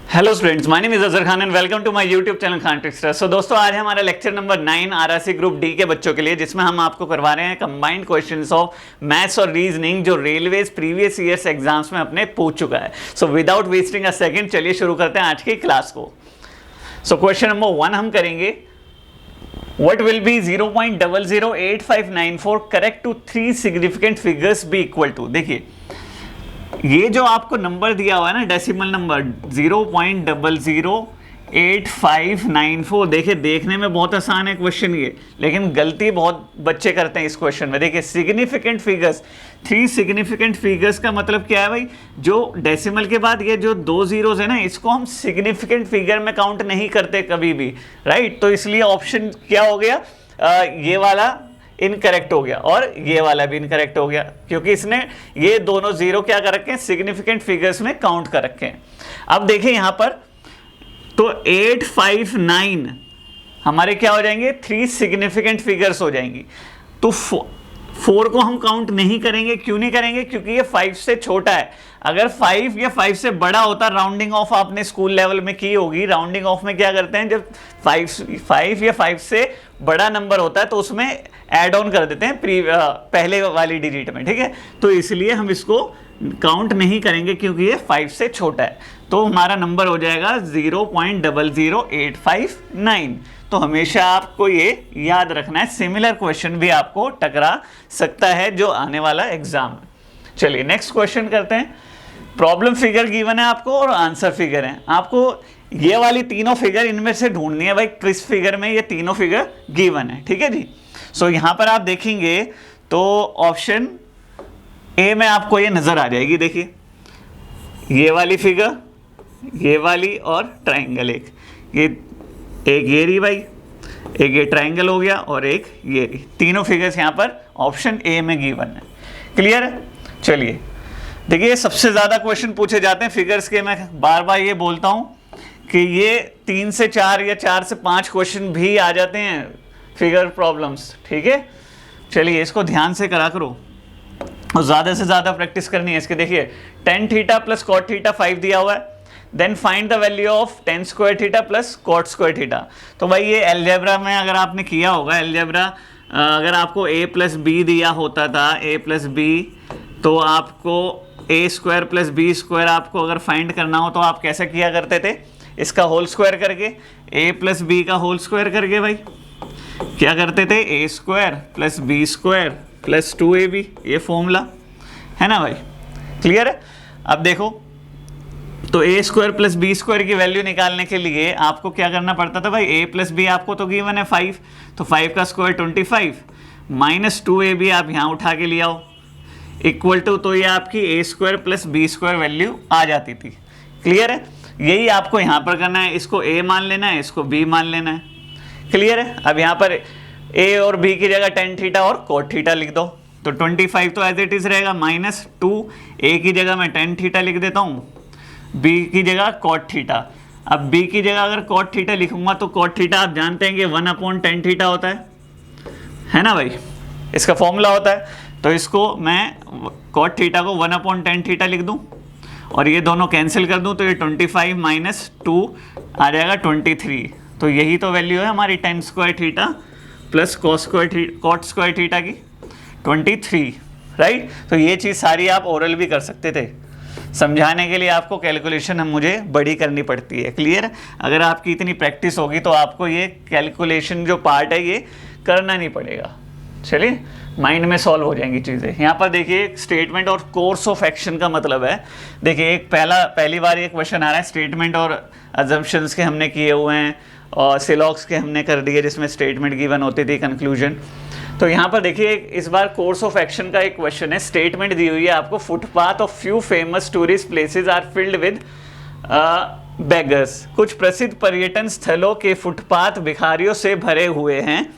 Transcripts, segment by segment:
Hello students, my name is Azhar Khan and welcome to my YouTube channel Khan trickster. So दोस्तों, आज हमारा lecture number 9 RRC group D के बच्चों के लिए, जिसमें हम आपको करवा रहे हैं कंबाइंड क्वेश्चंस ऑफ मैथ्स और रीजनिंग जो रेलवेज प्रीवियस ईयर्स एग्जाम्स में अपने पूछ चुका है। So without wasting a second, चलिए शुरू करते हैं आज की क्लास को। सो क्वेश्चन नंबर 1 हम करेंगे, What will be 0.008594 correct to 3 significant figures be equal to? देखिए, ये जो आपको नंबर दिया हुआ है ना, डेसिमल नंबर 0.008594, देखिए देखने में बहुत आसान है क्वेश्चन ये, लेकिन गलती बहुत बच्चे करते हैं इस क्वेश्चन में। देखिए सिग्निफिकेंट फिगर्स, 3 सिग्निफिकेंट फिगर्स का मतलब क्या है भाई? जो डेसिमल के बाद ये जो 2 जीरोस है ना, इसको हम सिग्निफिकेंट फिगर में काउंट नहीं करते कभी भी, राइट? तो इसलिए ऑप्शन क्या हो गया, ये वाला इनकरेक्ट हो गया और ये वाला भी इनकरेक्ट हो गया, क्योंकि इसने ये दोनों जीरो क्या कर रखे हैं, सिग्निफिकेंट फिगर्स में काउंट कर रखे हैं। अब देखिए यहां पर तो 859 हमारे क्या हो जाएंगे, 3 सिग्निफिकेंट फिगर्स हो जाएंगी। तो 4 को हम काउंट नहीं करेंगे। क्यों नहीं करेंगे? क्योंकि ये 5 से छोटा है। अगर 5 या 5 से बड़ा होता, राउंडिंग ऑफ आपने स्कूल लेवल में की होगी। राउंडिंग ऑफ में क्या करते हैं, जब 5 या 5 से बड़ा नंबर होता है तो उसमें ऐड ऑन कर देते हैं पहले वाली डिजिट में, ठीक है? तो इसलिए हम इसको काउंट नहीं करेंगे क्योंकि ये 5 से छोटा है। तो हमारा नंबर हो जाएगा 0.00859। तो हमेशा आपको ये याद रखना है, सिमिलर क्वेश्चन भी आपको टकरा सकता है जो आने वाला एग्जाम है। चलिए नेक्स्ट क्वेश्चन करते हैं। प्रॉब्लम फिगर गिवन है आपको और आंसर फिगर है। आपको ये वाली तीनों फिगर इनमें से ढूंढनी है भाई। किस फिगर में ये तीनों फिगर गिवन है, ठीक है जी? सो यहां पर आप देखेंगे तो ऑप्शन ए में आपको ये नजर आ जाएगी। देखिए ये वाली फिगर, ये वाली और ट्राइंगल, एक ये रही भाई, एक ये ट्राइंगल हो गया और एक ये रही। तीनों फिगर्स यहाँ पर ऑप्शन ए में गिवन है। क्लियर है? चलिए देखिए, सबसे ज्यादा क्वेश्चन पूछे जाते हैं फिगर्स के। मैं बार बार ये बोलता हूं कि ये 3 से 4 या 4 से 5 क्वेश्चन भी आ जाते हैं फिगर प्रॉब्लम्स, ठीक है? चलिए इसको ध्यान से करा करो और ज़्यादा से ज़्यादा प्रैक्टिस करनी है इसके। देखिए tan theta plus cot theta 5 दिया हुआ है। Then find the value of tan square theta plus cot square theta. तो भाई ये एलजेब्रा में अगर आपने किया होगा, एलजेब्रा अगर आपको a प्लस बी दिया होता था, a प्लस बी, तो आपको a square plus B square आपको अगर फाइंड करना हो तो आप कैसे किया करते थे? इसका होल स्क्वायर करके, a प्लस बी का होल स्क्वायर करके भाई क्या करते थे, a square plus B square plus 2ab, ये फॉर्मूला है ना भाई? क्लियर है? अब देखो तो a square plus B square की वैल्यू निकालने के लिए आपको क्या करना पड़ता था भाई? a प्लस बी आपको तो गिवन है 5, तो 5 का स्क्वायर 25 माइनस 2ab आप यहाँ उठा के ले आओ, इक्वल टू, तो ये आपकी a square plus B square value आ जाती थी। क्लियर है? यही आपको यहाँ पर करना है। इसको a मान लेना है, इसको b मान लेना है। क्लियर है? अब यहाँ पर a और b की जगह tan थीटा और cot थीटा लिख दो। तो 25 तो एज इट इज रहेगा, माइनस 2, a की जगह मैं tan थीटा लिख देता हूँ, b की जगह cot थीटा। अब b की जगह अगर cot थीटा लिखूंगा तो cot थीटा आप जानते हैं कि 1/tan थीटा होता है ना भाई? इसका फॉर्मूला होता है। तो इसको मैं cot थीटा को 1/tan थीटा लिख दूं और ये दोनों कैंसिल कर दूं, तो ये 25 माइनस 2 आ जाएगा 23। तो यही तो वैल्यू है हमारी tan square theta plus cot square theta की, 23, राइट? तो ये चीज़ सारी आप ओरल भी कर सकते थे। समझाने के लिए आपको कैलकुलेशन मुझे बड़ी करनी पड़ती है। क्लियर है? अगर आपकी इतनी प्रैक्टिस होगी तो आपको ये कैलकुलेशन जो पार्ट है ये करना नहीं पड़ेगा। चलिए माइंड में सॉल्व हो जाएंगी चीज़ें। यहाँ पर देखिए स्टेटमेंट और कोर्स ऑफ एक्शन का मतलब है। देखिए एक पहली बार ये क्वेश्चन आ रहा है, स्टेटमेंट और अजम्पशंस के हमने किए हुए हैं और सिलॉक्स के हमने कर दिए जिसमें स्टेटमेंट गिवन होती थी, कंक्लूजन। तो यहाँ पर देखिए इस बार कोर्स ऑफ एक्शन का एक क्वेश्चन है। स्टेटमेंट दी हुई है आपको, footpath of few famous tourist places are filled with beggars. कुछ प्रसिद्ध पर्यटन स्थलों के फुटपाथ भिखारियों से भरे हुए हैं।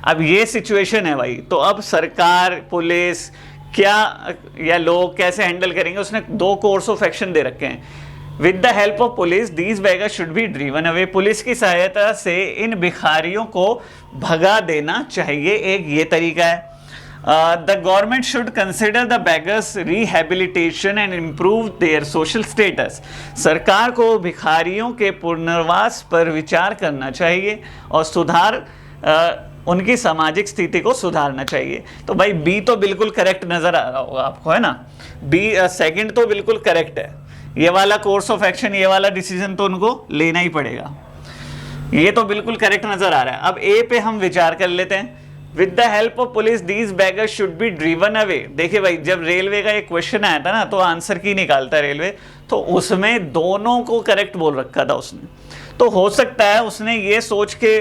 अब ये सिचुएशन है भाई, तो अब सरकार, पुलिस क्या या लोग कैसे हैंडल करेंगे? उसने 2 कोर्स ऑफ एक्शन दे रखे हैं। With the help of police these beggars should be driven away. Police की सहायता से इन भिखारियों को भगा देना चाहिए, एक ये तरीका है। The government should consider the beggars rehabilitation and improve their social status. सरकार को भिखारियों के पुनर्वास पर विचार करना चाहिए और सुधार उनकी सामाजिक स्थिति को सुधारना चाहिए। तो भाई बी तो बिल्कुल करेक्ट नजर आ रहा होगा आपको, है ना। बी सेकंड तो बिल्कुल करेक्ट है। ये वाला कोर्स ऑफ एक्शन, ये वाला डिसीजन तो उनको लेना ही पड़ेगा, ये तो बिल्कुल करेक्ट नजर आ रहा है। अब ए पे हम विचार कर लेते हैं। With the help of police these beggars should be driven away. देखिए भाई, जब रेलवे का एक क्वेश्चन आया था ना, तो आंसर की निकालता रेलवे, तो उसमें दोनों को करेक्ट बोल रखा था उसने। तो हो सकता है उसने ये सोच के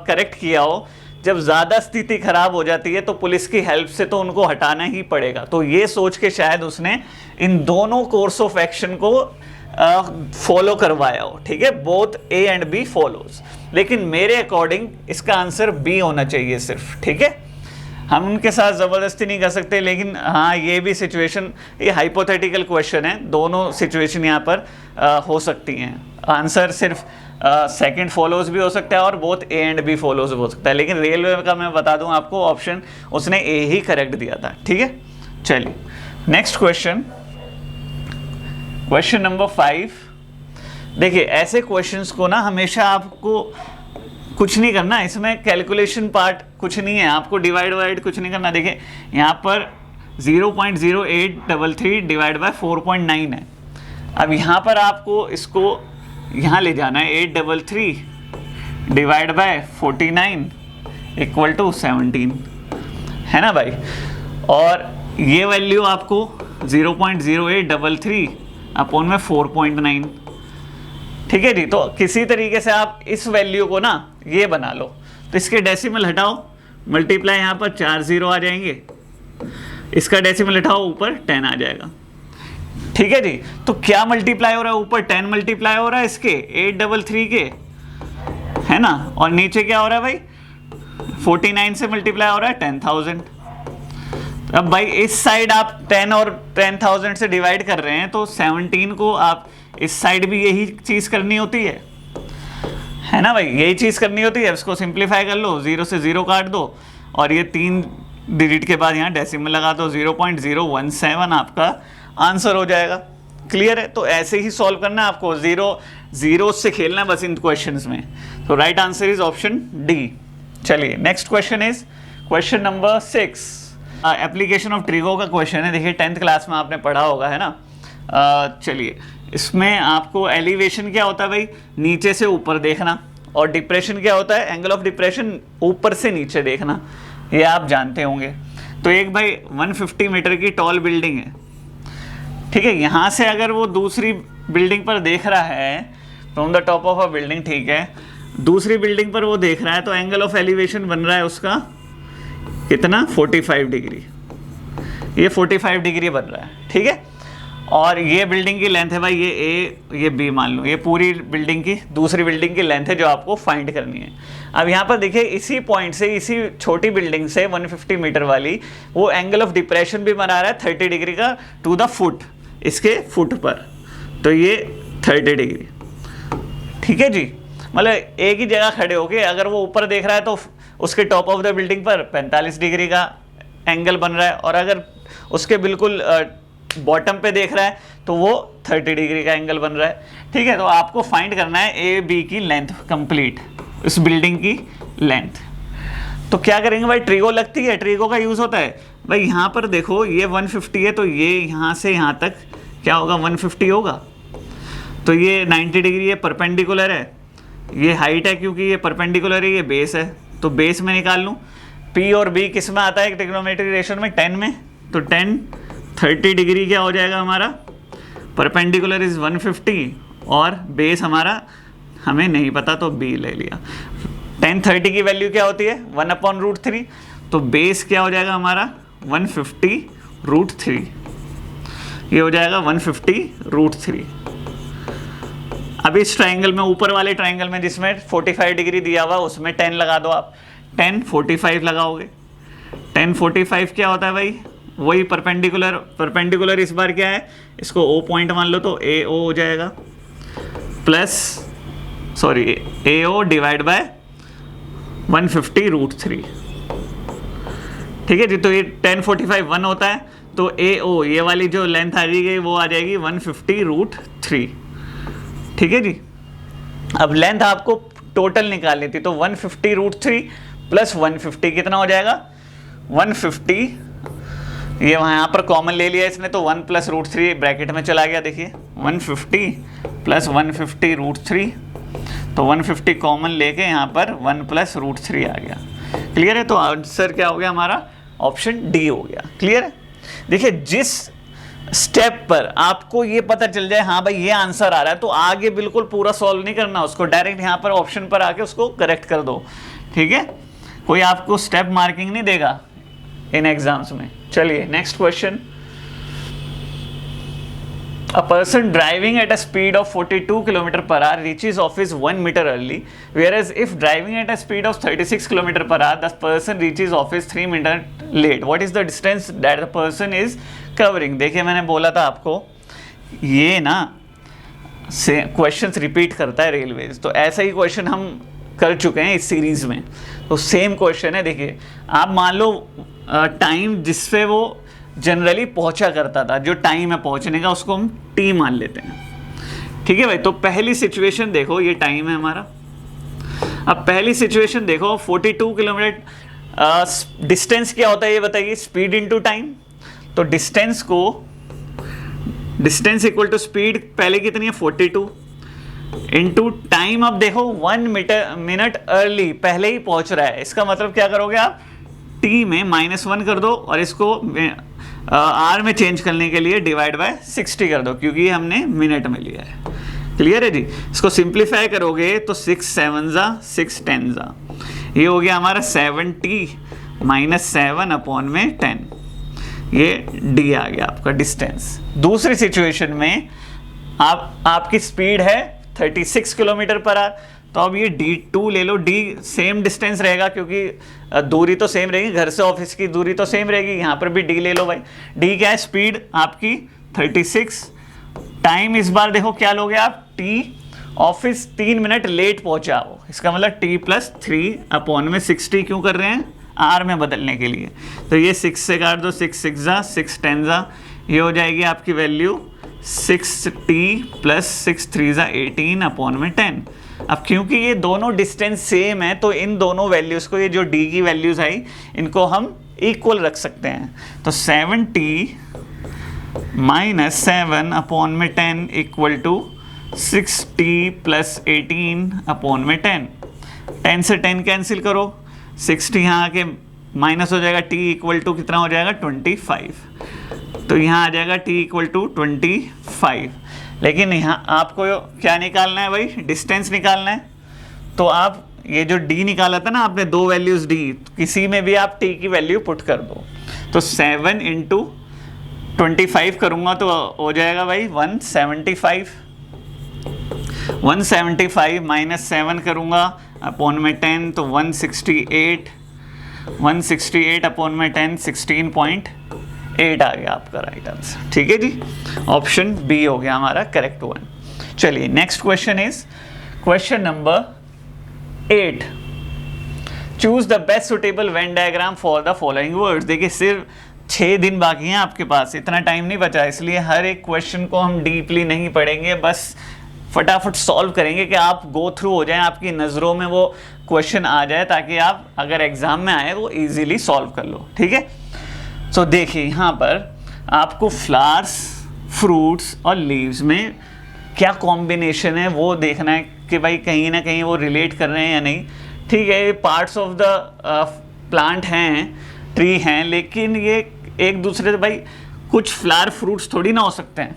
करेक्ट किया हो, जब ज़्यादा स्थिति खराब हो जाती है तो पुलिस की हेल्प से तो उनको हटाना ही पड़ेगा। तो ये सोच के शायद उसने इन दोनों कोर्स ऑफ एक्शन को फॉलो करवाया हो, ठीक है। Both A and B follows, लेकिन मेरे अकॉर्डिंग इसका आंसर बी होना चाहिए सिर्फ, ठीक है। हम उनके साथ ज़बरदस्ती नहीं कर सकते, लेकिन हाँ ये भी सिचुएशन, ये हाइपोथेटिकल क्वेश्चन है, दोनों सिचुएशन यहाँ पर हो सकती हैं। आंसर सिर्फ सेकंड फॉलोज भी हो सकता है और both A and B follows हो सकता है, लेकिन रेलवे का मैं बता दूं आपको ऑप्शन उसने ए ही करेक्ट दिया था, ठीक है। चलिए नेक्स्ट क्वेश्चन, क्वेश्चन नंबर 5। देखिए ऐसे क्वेश्चंस को ना हमेशा आपको कुछ नहीं करना, इसमें कैलकुलेशन पार्ट कुछ नहीं है, आपको डिवाइड वाइड कुछ नहीं करना। देखिए यहाँ पर 0.0833 डिवाइड बाय 4.9 है। अब यहाँ पर आपको इसको यहाँ ले जाना है, 833 डिवाइड बाय 49 इक्वल टू 17, है ना भाई। और ये वैल्यू आपको 0.0833 अपॉन में 4.9, ठीक है जी। तो किसी तरीके से आप इस वैल्यू को ना ये बना लो, तो इसके डेसिमल हटाओ, मल्टीप्लाई यहाँ पर 4 0 आ जाएंगे, इसका डेसिमल हटाओ, ऊपर 10 आ जाएगा, ठीक है जी। तो क्या मल्टीप्लाई हो रहा है, ऊपर 10 मल्टीप्लाई हो रहा है इसके 833 के, है ना, और नीचे क्या हो रहा है भाई 49 से मल्टीप्लाई हो रहा है 10,000। अब भाई इस साइड आप 10 और 10,000 से डिवाइड कर रहे हैं, तो 17 को आप इस साइड भी यही चीज करनी होती है ना भाई, यही चीज करनी होती है। इसको सिंप्लीफाई कर लो, 0 से 0 काट दो और ये 3 डिजिट के बाद यहाँ डेसिमल लगा दो, 0.017 आपका आंसर हो जाएगा। क्लियर है। तो ऐसे ही सॉल्व करना है आपको, 0 से खेलना है बस इन क्वेश्चंस में। तो right answer is option D. चलिए next question is question number 6। Application of trigo का क्वेश्चन है। देखिए 10th क्लास में आपने पढ़ा होगा, है ना। चलिए इसमें आपको एलिवेशन क्या होता है भाई, नीचे से ऊपर देखना, और डिप्रेशन क्या होता है, एंगल ऑफ डिप्रेशन ऊपर से नीचे देखना, ये आप जानते होंगे। तो एक भाई 150 मीटर की टॉल बिल्डिंग है, ठीक है। यहाँ से अगर वो दूसरी बिल्डिंग पर देख रहा है, from the top of a building, ठीक है, दूसरी बिल्डिंग पर वो देख रहा है, तो एंगल ऑफ एलिवेशन बन रहा है उसका कितना, 45 डिग्री। ये 45 डिग्री बन रहा है, ठीक है। और ये बिल्डिंग की लेंथ है भाई, ये ए ये बी मान लो, ये पूरी बिल्डिंग की, दूसरी बिल्डिंग की लेंथ है जो आपको फाइंड करनी है। अब यहाँ पर देखिए इसी पॉइंट से, इसी छोटी बिल्डिंग से 150 मीटर वाली, वो एंगल ऑफ डिप्रेशन भी बना रहा है 30 डिग्री का टू द फुट, इसके फुट पर, तो ये 30 डिग्री, ठीक है जी। मतलब एक ही जगह खड़े होके अगर वो ऊपर देख रहा है तो उसके टॉप ऑफ द बिल्डिंग पर 45 डिग्री का एंगल बन रहा है, और अगर उसके बिल्कुल बॉटम पे देख रहा है तो वो 30 डिग्री का एंगल बन रहा है, ठीक है। तो आपको फाइंड करना है ए बी की लेंथ कंप्लीट, इस बिल्डिंग की लेंथ। तो क्या करेंगे भाई, ट्रिगो लगती है, ट्रिगो का यूज होता है भाई। यहाँ पर देखो ये 150 है, तो ये यहाँ से यहाँ तक क्या होगा, 150 होगा। तो ये 90 डिग्री है, परपेंडिकुलर है, ये हाइट है क्योंकि ये परपेंडिकुलर है, ये बेस है, तो बेस में निकाल लूँ। पी और बी किस में आता है ट्रिग्नोमेट्रिक रेशियो में, 10 में, तो 10 30 डिग्री क्या हो जाएगा हमारा, परपेंडिकुलर इज 150 और बेस हमारा हमें नहीं पता, तो बी ले लिया। 10 30 की वैल्यू क्या होती है, 1/√3, तो बेस क्या हो जाएगा हमारा 150√3, ये हो जाएगा 150√3। अब इस ट्राइंगल में, ऊपर वाले ट्राइंगल में जिसमें 45 डिग्री दिया हुआ, उसमें 10 लगा दो आप, 10 45 लगाओगे, 10 45 क्या होता है भाई, वही परपेंडिकुलर, परपेंडिकुलर इस बार क्या है, इसको ओ पॉइंट मान लो, तो ए ओ हो जाएगा, plus sorry A O divide by 150√3, ठीक है जी। तो ये 1045 1 होता है, तो AO ये वाली जो लेंथ आ जाएगी वो आ जाएगी 150√3। ठीक है जी। अब लेंथ आपको टोटल निकालनी थी, तो 150√3 प्लस 150 कितना हो जाएगा 150, ये वहाँ यहाँ पर कॉमन ले लिया इसने, तो 1 + √3 ब्रैकेट में चला गया। देखिए 150 + 150√3, तो 150 कॉमन लेके यहाँ पर 1 + √3 आ गया। क्लियर है? तो आंसर क्या हो गया हमारा, ऑप्शन डी हो गया। क्लियर है? देखिए जिस स्टेप पर आपको ये पता चल जाए हाँ भाई ये आंसर आ रहा है, तो आगे बिल्कुल पूरा सॉल्व नहीं करना उसको, डायरेक्ट यहाँ पर ऑप्शन पर आके उसको करेक्ट कर दो। ठीक है? कोई आपको स्टेप मार्किंग नहीं देगा इन एग्जाम्स में। चलिए next question. A person driving at a speed of 42 km/h reaches office 1 meter early, whereas if driving at a speed of 36 km/h, the person reaches office 3 minutes late. What is the distance that the person is covering? देखिए मैंने बोला था आपको ये ना से questions repeat करता है रेलवेज, तो ऐसा ही क्वेश्चन हम कर चुके हैं इस सीरीज में। तो सेम क्वेश्चन है। देखिए आप मान लो टाइम जिससे वो जनरली पहुंचा करता था, जो टाइम है पहुंचने का उसको हम टी मान लेते हैं। ठीक है भाई? तो पहली सिचुएशन देखो, ये टाइम है हमारा। अब पहली सिचुएशन देखो 42 किलोमीटर, डिस्टेंस क्या होता है ये बताइए, स्पीड इनटू टाइम। तो डिस्टेंस इक्वल टू स्पीड पहले कितनी है 42 इनटू टाइम। अब देखो 1 मिनट अर्ली, पहले ही पहुंच रहा है, इसका मतलब क्या करोगे आप, टी में -1 कर दो और इसको आर में चेंज करने के लिए डिवाइड बाय 60 कर दो, क्योंकि हमने मिनट में लिया है। क्लियर है जी? इसको सिंप्लीफाई करोगे तो 6 7 जा 6 10 जा, ये हो गया हमारा 70 -7/10, ये डी आ गया आपका डिस्टेंस। दूसरी सिचुएशन में आपकी स्पीड है 36 km/h, तो अब ये D2 ले लो। डी सेम डिस्टेंस रहेगा क्योंकि दूरी तो सेम रहेगी, घर से ऑफिस की दूरी तो सेम रहेगी, यहाँ पर भी डी ले लो भाई। डी क्या है, स्पीड आपकी 36, टाइम इस बार देखो क्या लोगे आप, टी, ऑफिस 3 मिनट लेट पहुंचा हो, इसका मतलब t + 3/60 क्यों कर रहे हैं, आर में बदलने के लिए। तो ये 6 से काट दो, 6 6 जा 6 10 जा, ये हो जाएगी आपकी वैल्यू 6t + 6 3 जा 18/10। अब क्योंकि ये दोनों डिस्टेंस सेम है, तो इन दोनों वैल्यूज़ को, ये जो d की वैल्यूज़ आई, इनको हम इक्वल रख सकते हैं। तो 7t - 7/10 इक्वल टू 6t + 18/10। 10 से 10 कैंसिल करो, 60 यहाँ आके माइनस हो जाएगा, t इक्वल टू कितना हो जाएगा 25, तो यहाँ आ जाएगा t इक्वल टू 25। लेकिन यहाँ आपको क्या निकालना है भाई, डिस्टेंस निकालना है। तो आप ये जो d निकाला था ना आपने, दो वैल्यूज़ d, किसी में भी आप t की वैल्यू पुट कर दो। तो 7 × 25 करूँगा तो हो जाएगा भाई 175। 175 - 7 करूँगा /10 तो 168। 168/10 16.8 आ गया आपका राइट आंसर। ठीक है जी, ऑप्शन बी हो गया हमारा करेक्ट वन। चलिए next question is question number 8। Choose the best suitable Venn diagram for the following words. देखिए सिर्फ 6 दिन बाकी हैं आपके पास, इतना टाइम नहीं बचा, इसलिए हर एक क्वेश्चन को हम डीपली नहीं पढ़ेंगे, बस फटाफट सॉल्व करेंगे कि आप गो थ्रू हो जाएं, आपकी नज़रों में वो क्वेश्चन आ जाए, ताकि आप अगर एग्जाम में आए वो इजीली सॉल्व कर लो। ठीक है, तो देखिए यहाँ पर आपको फ्लावर्स, फ्रूट्स और लीव्स में क्या कॉम्बिनेशन है वो देखना है कि भाई कहीं ना कहीं वो रिलेट कर रहे हैं या नहीं। ठीक है, ये पार्ट्स ऑफ द प्लांट हैं, ट्री हैं, लेकिन ये एक दूसरे से भाई कुछ फ्लावर फ्रूट्स थोड़ी ना हो सकते हैं,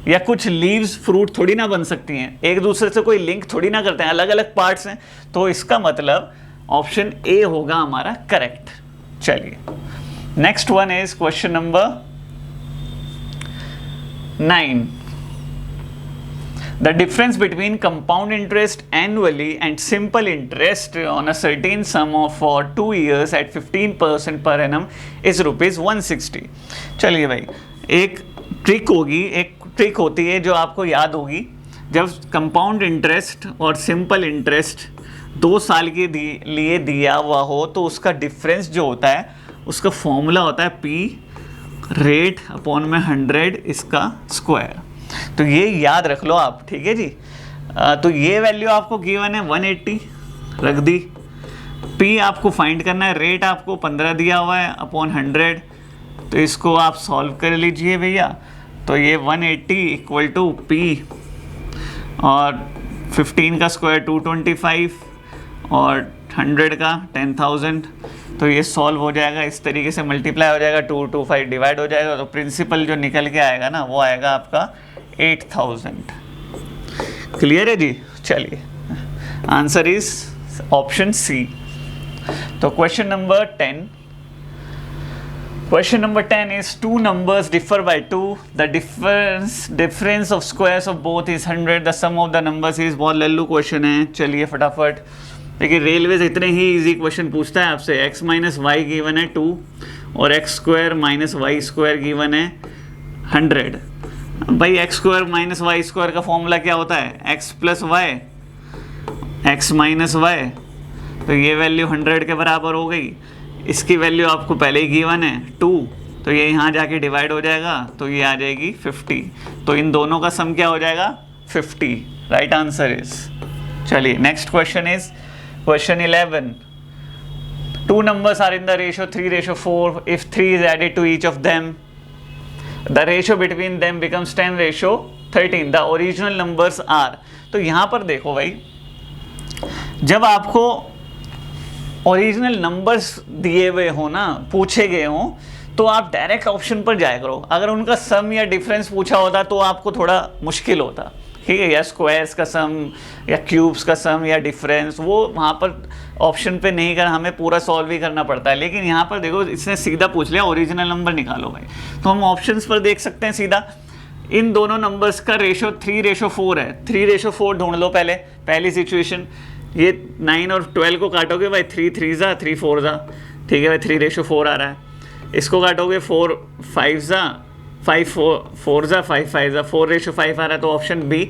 या कुछ लीव्स फ्रूट थोड़ी ना बन सकती हैं, एक दूसरे से कोई लिंक थोड़ी ना करते हैं, अलग अलग पार्ट्स हैं। तो इसका मतलब ऑप्शन ए होगा हमारा करेक्ट। चलिए next one is question number 9। The difference between compound interest annually and simple interest on a certain sum for 2 years at 15% per annum is ₹160। चलिए भाई, एक ट्रिक होती है जो आपको याद होगी। जब कंपाउंड इंटरेस्ट और सिंपल इंटरेस्ट 2 साल के लिए दिया हुआ हो, तो उसका डिफरेंस जो होता है उसका फॉर्मूला होता है पी रेट अपॉन में 100 इसका स्क्वायर। तो ये याद रख लो आप, ठीक है जी। तो ये वैल्यू आपको गिवन है 180 रख दी, पी आपको फाइंड करना है, रेट आपको 15 दिया हुआ है अपॉन 100, तो इसको आप सॉल्व कर लीजिए भैया। तो ये 180 इक्वल टू पी और 15 का स्क्वायर 225 और 100 का 10,000, तो ये सॉल्व हो जाएगा, इस तरीके से मल्टीप्लाई हो जाएगा, 225 डिवाइड हो जाएगा, तो प्रिंसिपल जो निकल के आएगा ना वो आएगा आपका 8000। क्लियर है जी। चलिए आंसर इज ऑप्शन सी। तो question number 10, question number 10 is two numbers differ by 2, the difference of squares of both is 100, the sum of the numbers is। बहुत लल्लू क्वेश्चन है। चलिए फटाफट देखिए, रेलवेज इतने ही इजी क्वेश्चन पूछता है आपसे। x माइनस वाई गिवन है 2 और x square minus Y square given है 100। भाई x square minus Y square का फॉर्मूला क्या होता है, x plus Y x minus Y, तो ये वैल्यू 100 के बराबर हो गई। इसकी वैल्यू आपको पहले ही गिवन है 2, तो ये यहाँ जाके डिवाइड हो जाएगा, तो ये आ जाएगी 50। तो इन दोनों का सम क्या हो जाएगा 50। Right answer is. चलिए next question is question 11। Two numbers are in the ratio 3:4, if 3 is added to each of them the ratio between them becomes 10:13, the original numbers are. तो यहाँ पर देखो भाई, जब आपको ओरिजिनल नंबर्स दिए हुए हो ना, पूछे गए हो, तो आप डायरेक्ट ऑप्शन पर जाया करो। अगर उनका सम या डिफरेंस पूछा होता तो आपको थोड़ा मुश्किल होता, ठीक है, या स्क्वायर्स का सम या क्यूब्स का सम या डिफरेंस, वो वहाँ पर ऑप्शन पे नहीं कर, हमें पूरा सॉल्व ही करना पड़ता है। लेकिन यहाँ पर देखो, इसने सीधा पूछ लिया ओरिजिनल नंबर निकालो भाई, तो हम ऑप्शंस पर देख सकते हैं सीधा। इन दोनों नंबर्स का रेशो 3:4 है, 3:4 ढूंढ लो पहली सिचुएशन। ये 9 और 12 को काटोगे भाई, 3 3 जा 3 4 जा, ठीक है भाई, 3:4 आ रहा है। इसको काटोगे 4 5 जा 5 4 जा 5 5 जा 4:5 आ रहा है, तो ऑप्शन बी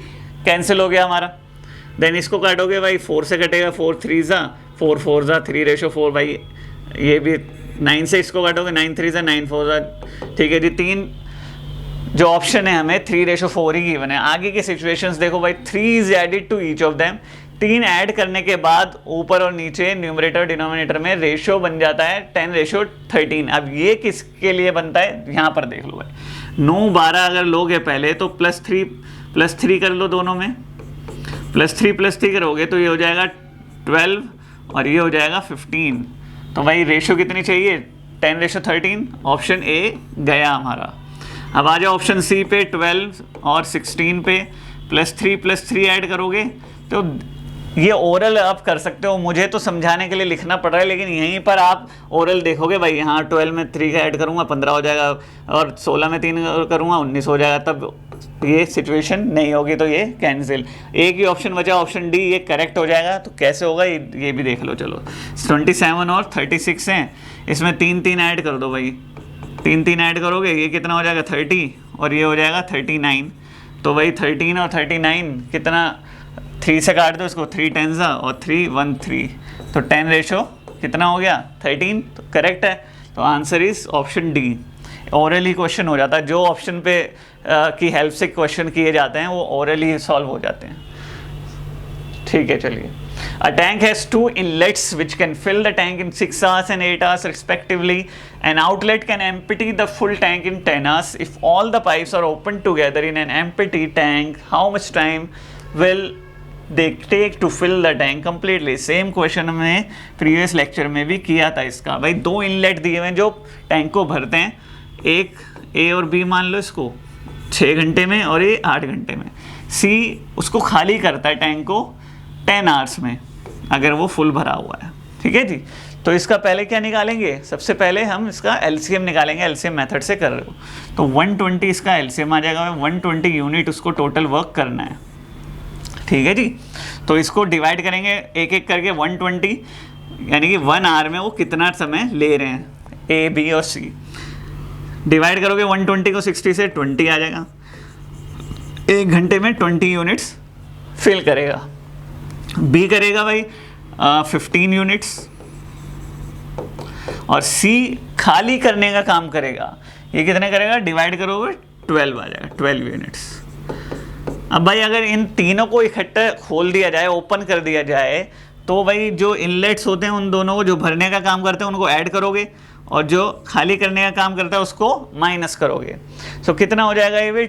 कैंसिल हो गया हमारा। देन इसको काटोगे भाई, 4 से कटेगा 4 3 जा 4 4 जा 3:4 भाई, ये भी 9 से इसको काटोगे 9 3 जा 9 4 जा, ठीक है जी। 3 जो ऑप्शन है हमें 3:4 ही गिवन है। आगे के सिचुएशंस देखो भाई, 3 is added to each of them, 3 add करने के बाद ऊपर और नीचे न्यूमरेटर डिनोमिनेटर में रेशियो बन जाता है 10:13। अब ये किसके लिए बनता है, यहाँ पर देख लो भाई, 9 12 अगर लोगे पहले तो +3 कर लो, दोनों में +3 करोगे तो ये हो जाएगा 12 और ये हो जाएगा 15। तो भाई रेशियो कितनी चाहिए, 10:13, ऑप्शन ए गया हमारा। अब आ जाओ ऑप्शन सी पे, 12 और 16 पे +3 ऐड करोगे, तो ये ओरल आप कर सकते हो, मुझे तो समझाने के लिए लिखना पड़ रहा है, लेकिन यहीं पर आप ओरल देखोगे भाई, यहाँ 12 में 3 का ऐड करूँगा 15 हो जाएगा, और 16 में 3 करूँगा 19 हो जाएगा, तब ये सिचुएशन नहीं होगी, तो ये कैंसिल। एक ही ऑप्शन बचा, ऑप्शन डी, ये करेक्ट हो जाएगा। तो कैसे होगा ये भी देख लो। चलो 27 और 36 हैं, इसमें 3 3 ऐड कर दो भाई, 3 3 ऐड करोगे ये कितना हो जाएगा 30 और ये हो जाएगा 39। तो भाई 13 और 39 कितना, 3 से काट दो इसको, 3 10 और 3 1 3, तो 10 रेशो कितना हो गया 13, तो करेक्ट है। तो answer is option D. Orally question हो जाता है, जो ऑप्शन पे की हेल्प से क्वेश्चन किए जाते हैं वो ओरली सॉल्व हो जाते हैं, ठीक है। चलिए, a tank has 2 inlets which can fill the tank in 6 hours and 8 hours respectively. An outlet can empty the full tank in 10 hours. If all the pipes are opened together in an empty tank, how much time will they take to fill the tank completely? Same question हमने previous lecture में भी किया था इसका। भाई 2 inlet दिए हुए हैं जो टैंक को भरते हैं, एक A और B मान लो इसको 6 घंटे में और ये 8 घंटे में। C उसको खाली करता है टैंक को 10 आवर्स में, अगर वो फुल भरा हुआ है, ठीक है जी। तो इसका पहले क्या निकालेंगे, सबसे पहले हम इसका एलसीएम निकालेंगे, एलसीएम मेथड से कर रहे हो तो 120 इसका एलसीएम आ जाएगा, 120 यूनिट उसको टोटल वर्क करना है, ठीक है जी। तो इसको डिवाइड करेंगे एक एक करके 120, यानी कि 1 आवर में वो कितना समय ले रहे हैं, ए बी और सी। डिवाइड करोगे 120 को 60 से 20 आ जाएगा, 1 घंटे में 20 यूनिट्स फिल करेगा। बी करेगा भाई 15 यूनिट्स और C खाली करने का काम करेगा। ये कितने करेगा, डिवाइड करोगे 12 आ जाएगा, 12 यूनिट्स। अब भाई अगर इन तीनों को इकट्ठा खोल दिया जाए, ओपन कर दिया जाए, तो भाई जो इनलेट्स होते हैं उन दोनों को, जो भरने का काम करते हैं उनको ऐड करोगे और जो खाली करने का काम करता है उसको माइनस करोगे। सो कितना हो जाएगा ये भाई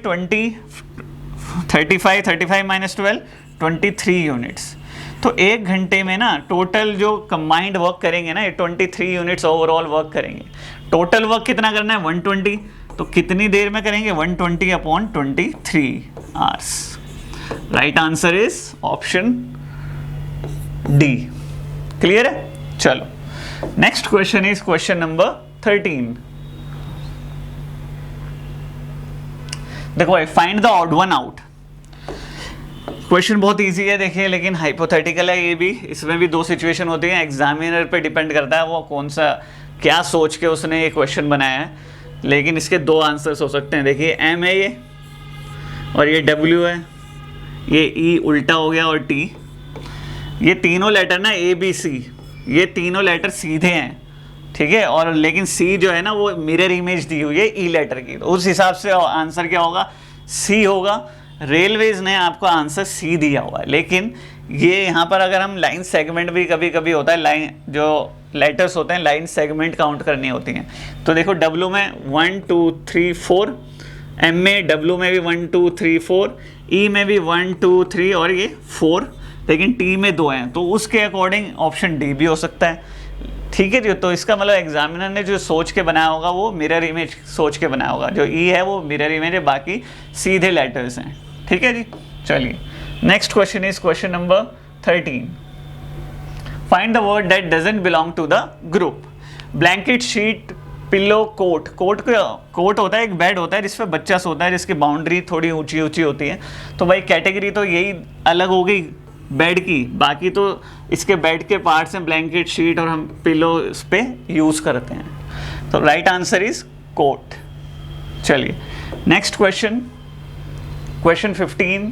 35 माइनस 12 23 यूनिट्स। तो एक घंटे में ना टोटल जो कंबाइंड वर्क करेंगे ना, ये 23 यूनिट्स ओवरऑल वर्क करेंगे। टोटल वर्क कितना करना है 120, तो कितनी देर में करेंगे 120 upon 23 hours. Right answer is option D. Clear है? चलो next question is question number 13। देखो भाई, find the odd one out. Question बहुत इजी है देखिए, लेकिन हाइपोथेटिकल है ये भी। इसमें भी दो सिचुएशन होती है, एग्जामिनर पे डिपेंड करता है वो कौन सा क्या सोच के उसने ये क्वेश्चन बनाया है। लेकिन इसके दो आंसर्स हो सकते हैं। देखिए एम है ये और ये डब्ल्यू है, ये ई उल्टा हो गया और टी। ये तीनों लेटर ना ए बी सी, ये तीनों लेटर सीधे हैं, ठीक है। और लेकिन सी जो है ना वो मिरर इमेज दी हुई है ई लेटर की, तो उस हिसाब से आंसर क्या होगा, सी होगा। रेलवेज ने आपको आंसर सी दिया हुआ है, लेकिन ये यहाँ पर अगर हम लाइन सेगमेंट भी कभी कभी होता है, लाइन जो लेटर्स होते हैं लाइन सेगमेंट काउंट करनी होती हैं। तो देखो डब्ल्यू में 1 2 3 4, एम में डब्ल्यू में भी 1 2 3 4, ई में भी 1 2 3 और ये 4, लेकिन टी में 2 हैं, तो उसके अकॉर्डिंग ऑप्शन डी भी हो सकता है, ठीक है जी। तो इसका मतलब एग्जामिनर ने जो सोच के बनाया होगा वो मिरर इमेज सोच के बनाया होगा। जो ई है वो मिरर इमेज है, बाकी सीधे लेटर्स हैं, ठीक है जी। चलिए next question is question number 13। Find the word that doesn't belong to the group. Blanket, sheet, pillow, coat. Coat होता है एक बेड होता है जिसपे बच्चा सोता है, जिसकी बाउंड्री थोड़ी ऊंची ऊंची होती है। तो भाई कैटेगरी तो यही अलग हो गई बेड की, बाकी तो इसके बेड के पार्ट्स हैं ब्लैंकेट, शीट और हम पिलो इस पे यूज करते हैं। तो राइट आंसर इज कोट। चलिए next question, question 15।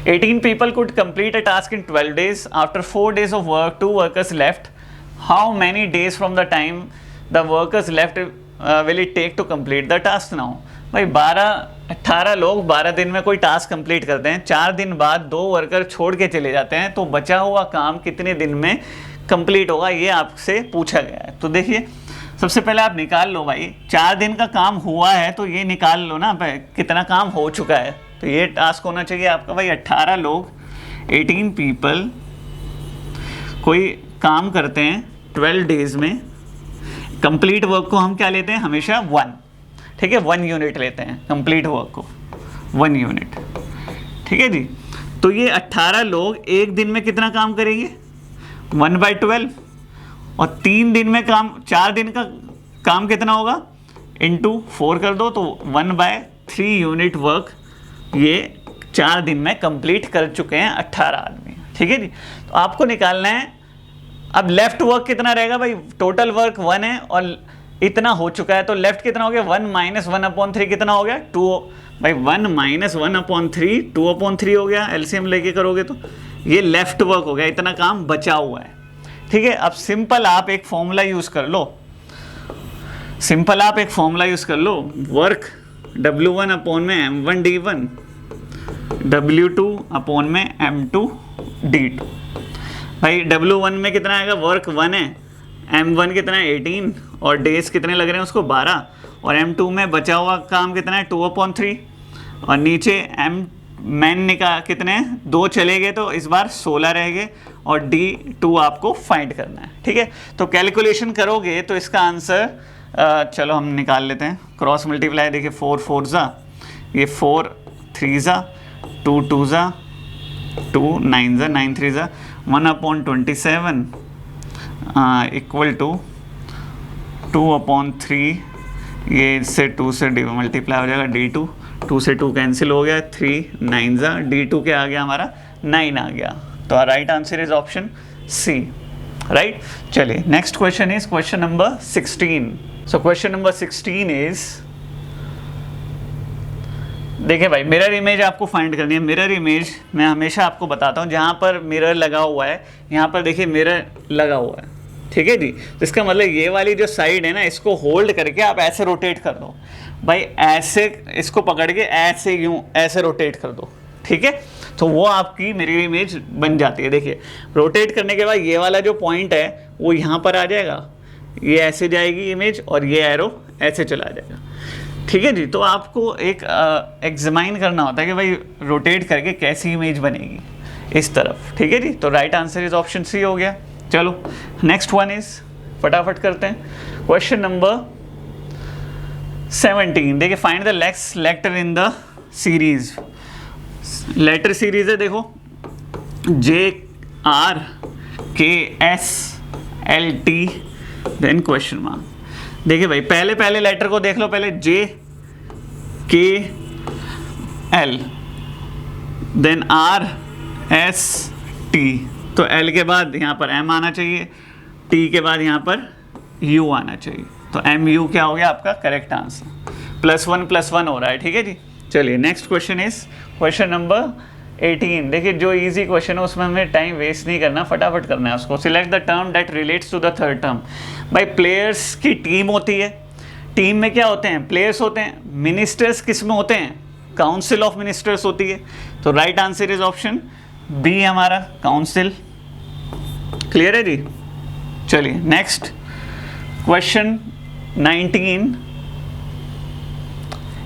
18 people could complete a task in 12 days. After 4 days of work, 2 workers left. How many days from the time the workers left will it take to complete the task now? भाई 18 लोग 12 दिन में कोई task complete करते हैं, 4 दिन बाद 2 worker छोड़ के चले जाते हैं, तो बचा हुआ काम कितने दिन में कंप्लीट होगा, ये आपसे पूछा गया है। तो देखिए सबसे पहले आप निकाल लो भाई, 4 दिन का काम हुआ है तो ये निकाल लो ना भाई कितना काम हो चुका है। तो ये टास्क होना चाहिए आपका भाई 18 लोग, 18 पीपल कोई काम करते हैं 12 डेज में। कंप्लीट वर्क को हम क्या लेते हैं हमेशा 1, ठीक है, 1 यूनिट लेते हैं कंप्लीट वर्क को, 1 यूनिट, ठीक है जी। तो ये 18 लोग एक दिन में कितना काम करेंगे 1/12, और 3 दिन में काम, 4 दिन का काम कितना होगा इंटू 4 कर दो, तो 1/3 यूनिट वर्क ये 4 दिन में कंप्लीट कर चुके हैं 18 आदमी, ठीक है जी। तो आपको निकालना है अब लेफ्ट वर्क कितना रहेगा भाई, टोटल वर्क 1 है और इतना हो चुका है, तो लेफ्ट कितना हो गया 1 - 1/3 कितना हो गया 2 भाई, 1 - 1/3 2/3 हो गया। एलसीएम लेके करोगे तो ये लेफ्ट वर्क हो गया, इतना काम बचा हुआ है, ठीक है। अब सिंपल आप एक फॉर्मूला यूज कर लो, वर्क W1 अपॉन में M1 D1, W2 अपॉन में M2 D2। भाई W1 में कितना आएगा, वर्क 1 है, M1 कितना है 18 और डेज कितने लग रहे हैं उसको 12, और M2 में बचा हुआ काम कितना है 2/3, और नीचे मैन का कितने हैं 2 चले गए तो इस बार 16 रह गए, और D2 आपको फाइंड करना है, ठीक है। तो कैलकुलेशन करोगे तो इसका आंसर चलो हम निकाल लेते हैं, क्रॉस मल्टीप्लाई। देखिए 4 4 ज़ा, ये 4 3 ज़ा, 2 2 ज़ा, 2 9 ज़ा, 9 3 ज़ा, 1/27 इक्वल टू 2/3, ये इससे 2 से मल्टीप्लाई हो जाएगा D2, 2 से 2 कैंसिल हो गया, 3 9 ज़ा, D2 क्या आ गया हमारा 9 आ गया। तो right answer is option C, right. चलिए next question is question number 16। So question number 16 is, देखिए भाई मिरर इमेज आपको फाइंड करनी है। मिरर इमेज मैं हमेशा आपको बताता हूँ, जहाँ पर मिरर लगा हुआ है, यहाँ पर देखिए मिरर लगा हुआ है, ठीक है जी। तो इसका मतलब ये वाली जो साइड है ना, इसको होल्ड करके आप ऐसे रोटेट कर दो भाई, ऐसे इसको पकड़ के ऐसे यूं ऐसे रोटेट कर दो, ठीक है। तो वो आपकी मेरी इमेज बन जाती है। देखिए रोटेट करने के बाद ये वाला जो पॉइंट है वो यहाँ पर आ जाएगा, ये ऐसे जाएगी इमेज और ये एरो ऐसे चला जाएगा, ठीक है जी। तो आपको एक एग्जामाइन करना होता है कि भाई रोटेट करके कैसी इमेज बनेगी इस तरफ, ठीक है जी। तो right answer is option C हो गया। चलो नेक्स्ट वन इज, फटाफट करते हैं क्वेश्चन नंबर 17। देखिए find the next letter in the series. Letter series है, देखो JRKSLT देन क्वेश्चन मार्क। देखिए भाई पहले लेटर को देख लो, पहले JKL देन RST, तो L के बाद यहाँ पर M आना चाहिए, T के बाद यहाँ पर U आना चाहिए, तो MU क्या हो गया आपका करेक्ट आंसर। +1 हो रहा है, ठीक है जी। चलिए next question is question number 18। देखिए जो इजी क्वेश्चन है उसमें हमें टाइम वेस्ट नहीं करना, फटाफट करना है उसको। Select the term that relates to the third term. भाई प्लेयर्स की टीम होती है, टीम में क्या होते हैं, प्लेयर्स होते हैं। मिनिस्टर्स किस में होते हैं, काउंसिल ऑफ मिनिस्टर्स होती है। तो right answer is option B हमारा काउंसिल। क्लियर है जी। चलिए नेक्स्ट क्वेश्चन 19।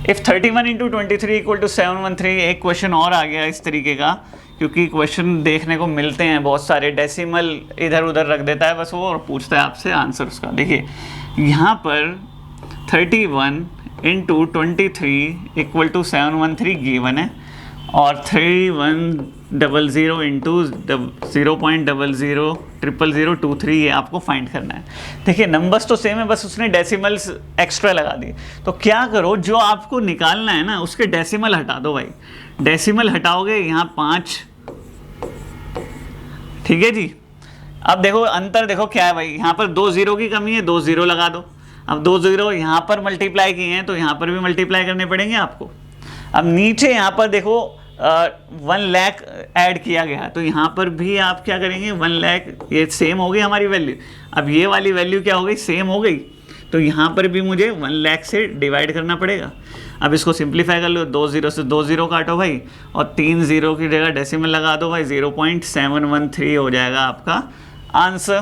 इफ 31 × 23 = 713। एक क्वेश्चन और आ गया इस तरीके का, क्योंकि क्वेश्चन देखने को मिलते हैं बहुत सारे, डेसिमल इधर उधर रख देता है बस वो और पूछता है आपसे आंसर उसका। देखिए यहाँ पर 31 × 23 = 713 गिवन है, और 3100 × 0.000023 ये आपको फाइंड करना है। देखिए नंबर्स तो सेम है, बस उसने डेसिमल्स एक्स्ट्रा लगा दिए। तो क्या करो, जो आपको निकालना है ना उसके डेसिमल हटा दो भाई। डेसिमल हटाओगे यहाँ 5, ठीक है जी। अब देखो अंतर देखो क्या है भाई, यहाँ पर 2 0 की कमी है, 2 0 लगा दो। अब 2 0 यहाँ पर मल्टीप्लाई किए हैं तो यहाँ पर भी मल्टीप्लाई करने पड़ेंगे आपको। अब नीचे यहाँ पर देखो 1 लाख ऐड किया गया, तो यहाँ पर भी आप क्या करेंगे 1 लाख, ये सेम हो गई हमारी वैल्यू। अब ये वाली वैल्यू क्या हो गई, सेम हो गई, तो यहाँ पर भी मुझे 1 लाख से डिवाइड करना पड़ेगा। अब इसको सिंप्लीफाई कर लो, 2 0 से 2 0 काटो भाई, और 3 0 की जगह डेसिमल लगा दो भाई, 0.713 हो जाएगा आपका आंसर।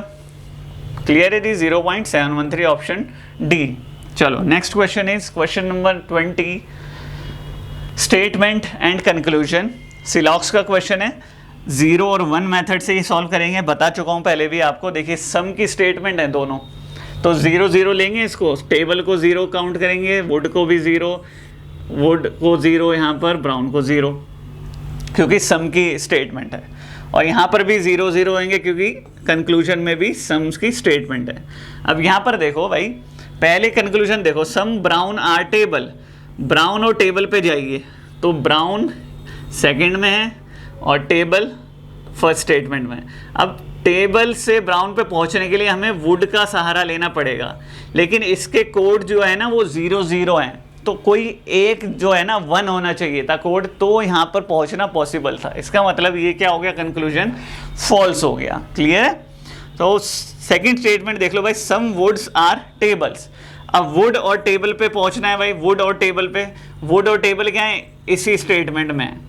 क्लियर है जी, 0.713 ऑप्शन डी। चलो next question is question number 20। Statement and conclusion, सिलॉक्स का क्वेश्चन है। 0 और 1 मेथड से ही सॉल्व करेंगे, बता चुका हूँ पहले भी आपको। देखिए सम की स्टेटमेंट है दोनों, तो 0 0 लेंगे, इसको टेबल को 0 काउंट करेंगे, वुड को भी 0, वुड को 0, यहाँ पर ब्राउन को 0, क्योंकि सम की स्टेटमेंट है। और यहाँ पर भी 0 0 होंगे क्योंकि कंक्लूजन में भी सम्स की स्टेटमेंट है। अब यहाँ पर देखो भाई, पहले कंक्लूजन देखो, सम ब्राउन आर टेबल, ब्राउन और टेबल पे जाइए, तो ब्राउन सेकंड में है और टेबल फर्स्ट स्टेटमेंट में है। अब टेबल से ब्राउन पे पहुंचने के लिए हमें वुड का सहारा लेना पड़ेगा, लेकिन इसके कोड जो है ना वो 0 0 हैं, तो कोई एक जो है ना 1 होना चाहिए था कोड, तो यहाँ पर पहुंचना पॉसिबल था। इसका मतलब ये क्या हो गया, कंक्लूजन फॉल्स हो गया। क्लियर है। तो सेकंड स्टेटमेंट देख लो भाई, सम वुड्स आर टेबल्स। अब वुड और टेबल पे पहुंचना है भाई, वुड और टेबल पे, वुड और टेबल क्या है, इसी स्टेटमेंट में,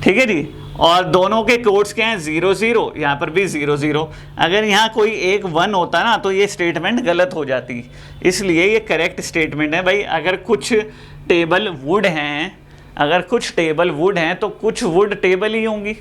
ठीक है जी। और दोनों के कोड्स क्या हैं, 0 0, यहाँ पर भी 0 0। अगर यहाँ कोई एक 1 होता ना तो ये स्टेटमेंट गलत हो जाती, इसलिए ये करेक्ट स्टेटमेंट है भाई। अगर कुछ टेबल वुड हैं, अगर कुछ टेबल वुड हैं तो कुछ वुड टेबल ही होंगी,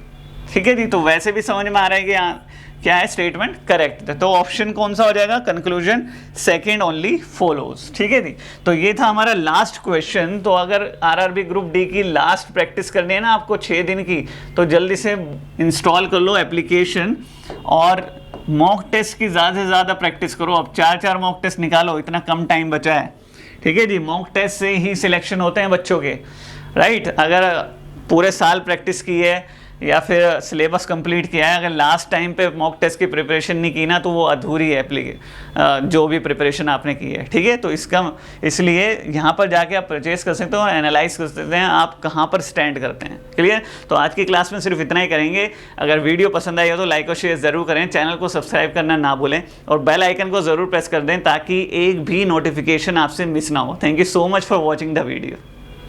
ठीक है जी। तो वैसे भी समझ में आ रहा है कि यहाँ क्या है, स्टेटमेंट करेक्ट है। तो ऑप्शन कौन सा हो जाएगा, कंक्लूजन सेकंड ओनली फॉलोज, ठीक है जी। तो ये था हमारा लास्ट क्वेश्चन। तो अगर आरआरबी ग्रुप डी की लास्ट प्रैक्टिस करनी है ना आपको 6 दिन की, तो जल्दी से इंस्टॉल कर लो एप्लीकेशन और मॉक टेस्ट की ज़्यादा से ज़्यादा प्रैक्टिस करो। अब 4 मॉक टेस्ट निकालो, इतना कम टाइम बचा है, ठीक है जी। मॉक टेस्ट से ही सिलेक्शन होते हैं बच्चों के, राइट। अगर पूरे साल प्रैक्टिस की है, या फिर सिलेबस कंप्लीट किया है, अगर लास्ट टाइम पे मॉक टेस्ट की प्रिपरेशन नहीं की ना तो वो अधूरी है जो भी प्रिपरेशन आपने की है, ठीक है। तो इसलिए यहाँ पर जाके आप परचेस कर सकते हो, एनालाइज कर सकते हैं आप कहाँ पर स्टैंड करते हैं। क्लियर? तो आज की क्लास में सिर्फ इतना ही करेंगे। अगर वीडियो पसंद आई हो तो लाइक और शेयर ज़रूर करें, चैनल को सब्सक्राइब करना ना भूलें और बेल आइकन को ज़रूर प्रेस कर दें ताकि एक भी नोटिफिकेशन आपसे मिस ना हो। Thank you so much for watching the video.